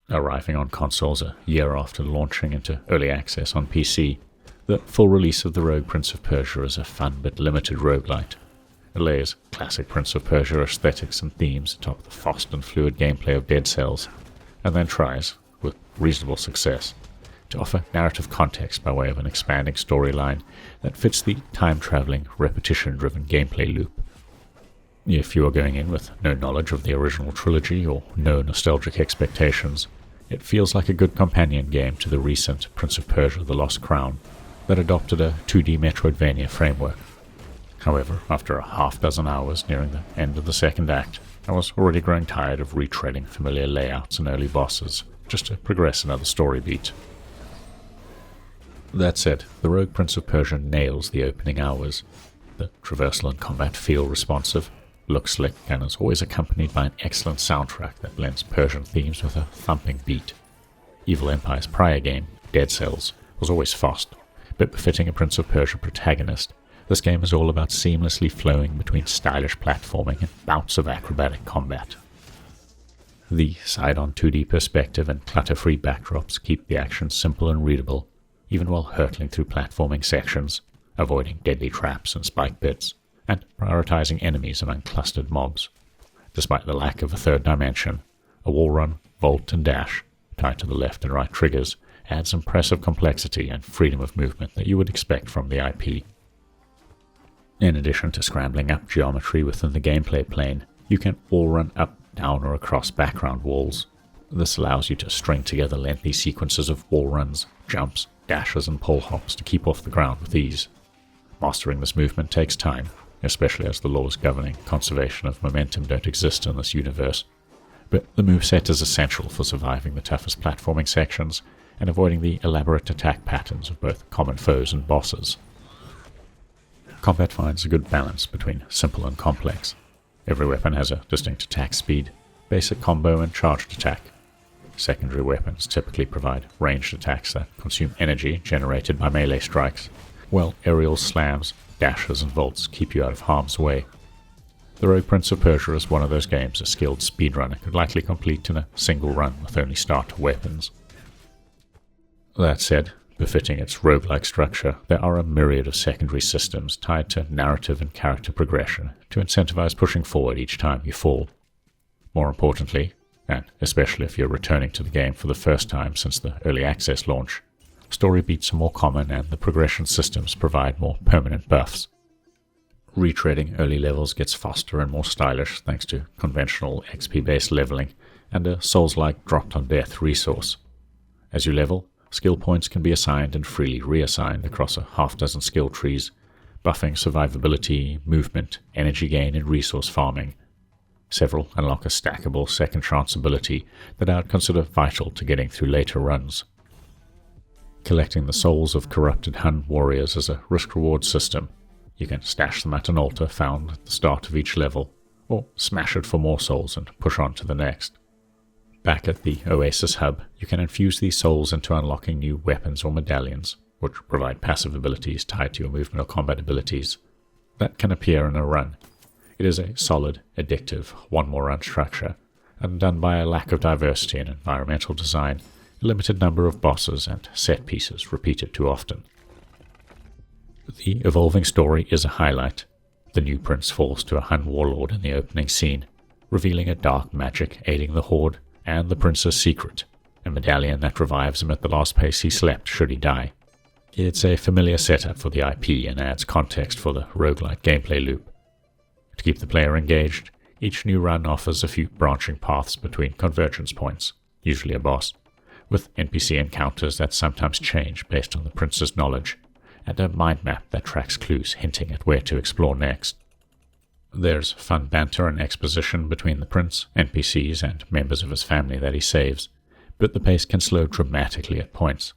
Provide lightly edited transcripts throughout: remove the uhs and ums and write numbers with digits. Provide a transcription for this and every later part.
Arriving on consoles a year after launching into early access on PC, the full release of the Rogue Prince of Persia is a fun but limited roguelite. It layers classic Prince of Persia aesthetics and themes atop the fast and fluid gameplay of Dead Cells, and then tries, with reasonable success, to offer narrative context by way of an expanding storyline that fits the time-traveling, repetition-driven gameplay loop. If you are going in with no knowledge of the original trilogy or no nostalgic expectations, it feels like a good companion game to the recent Prince of Persia: The Lost Crown that adopted a 2D Metroidvania framework. However, after a half-dozen hours nearing the end of the second act, I was already growing tired of retreading familiar layouts and early bosses just to progress another story beat. That said, the Rogue Prince of Persia nails the opening hours. The traversal and combat feel responsive, looks slick, and is always accompanied by an excellent soundtrack that blends Persian themes with a thumping beat. Evil Empire's prior game, Dead Cells, was always fast, but befitting a Prince of Persia protagonist, this game is all about seamlessly flowing between stylish platforming and bouts of acrobatic combat. The side-on 2D perspective and clutter-free backdrops keep the action simple and readable, even while hurtling through platforming sections, avoiding deadly traps and spike pits, and prioritizing enemies among clustered mobs. Despite the lack of a third dimension, a wall run, vault, and dash, tied to the left and right triggers, adds impressive complexity and freedom of movement that you would expect from the IP. In addition to scrambling up geometry within the gameplay plane, you can wall run up, down, or across background walls. This allows you to string together lengthy sequences of wall runs, jumps, dashes, and pole hops to keep off the ground with ease. Mastering this movement takes time, especially as the laws governing conservation of momentum don't exist in this universe, but the moveset is essential for surviving the toughest platforming sections and avoiding the elaborate attack patterns of both common foes and bosses. Combat finds a good balance between simple and complex. Every weapon has a distinct attack speed, basic combo, and charged attack. Secondary weapons typically provide ranged attacks that consume energy generated by melee strikes, while aerial slams, dashes, and vaults keep you out of harm's way. The Rogue Prince of Persia is one of those games a skilled speedrunner could likely complete in a single run with only starter weapons. That said, befitting its roguelike structure, there are a myriad of secondary systems tied to narrative and character progression to incentivize pushing forward each time you fall. More importantly, and especially if you're returning to the game for the first time since the early access launch, story beats are more common and the progression systems provide more permanent buffs. Retreading early levels gets faster and more stylish thanks to conventional XP-based leveling and a Souls-like dropped-on-death resource. As you level, skill points can be assigned and freely reassigned across a half-dozen skill trees, buffing survivability, movement, energy gain, and resource farming. Several unlock a stackable second chance ability that I would consider vital to getting through later runs. Collecting the souls of corrupted Hun warriors is a risk-reward system. You can stash them at an altar found at the start of each level, or smash it for more souls and push on to the next. Back at the Oasis Hub, you can infuse these souls into unlocking new weapons or medallions, which provide passive abilities tied to your movement or combat abilities, that can appear in a run. It is a solid, addictive, one-more-run structure, and done by a lack of diversity in environmental design, a limited number of bosses and set pieces repeated too often. The evolving story is a highlight. The new prince falls to a Hun warlord in the opening scene, revealing a dark magic aiding the Horde, and the prince's secret, a medallion that revives him at the last place he slept should he die. It's a familiar setup for the IP and adds context for the roguelite gameplay loop. To keep the player engaged, each new run offers a few branching paths between convergence points, usually a boss, with NPC encounters that sometimes change based on the prince's knowledge, and a mind map that tracks clues hinting at where to explore next. There's fun banter and exposition between the prince, NPCs, and members of his family that he saves, but the pace can slow dramatically at points.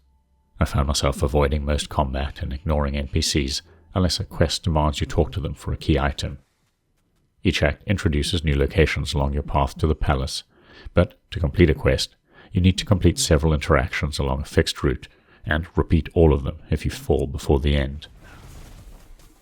I found myself avoiding most combat and ignoring NPCs unless a quest demands you talk to them for a key item. Each act introduces new locations along your path to the palace, but to complete a quest, you need to complete several interactions along a fixed route, and repeat all of them if you fall before the end.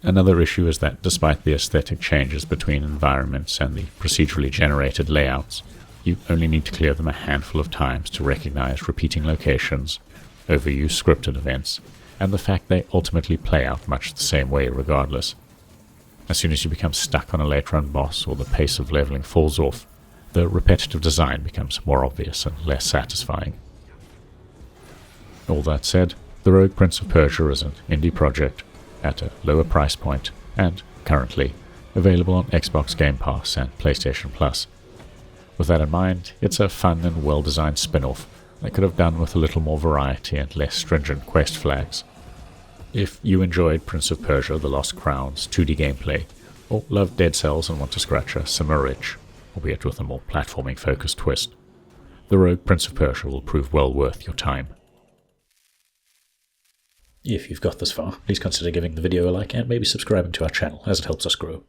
Another issue is that despite the aesthetic changes between environments and the procedurally generated layouts, You only need to clear them a handful of times to recognize repeating locations, overuse scripted events, and the fact they ultimately play out much the same way regardless. As soon as you become stuck on a late-run boss or the pace of leveling falls off, the repetitive design becomes more obvious and less satisfying. All that said, the Rogue Prince of Persia is an indie project at a lower price point and, currently, available on Xbox Game Pass and PlayStation Plus. With that in mind, it's a fun and well-designed spin-off that could have done with a little more variety and less stringent quest flags. If you enjoyed Prince of Persia: The Lost Crown's 2D gameplay, or love Dead Cells and want to scratch a similar itch, albeit with a more platforming-focused twist, the Rogue Prince of Persia will prove well worth your time. If you've got this far, please consider giving the video a like and maybe subscribing to our channel, as it helps us grow.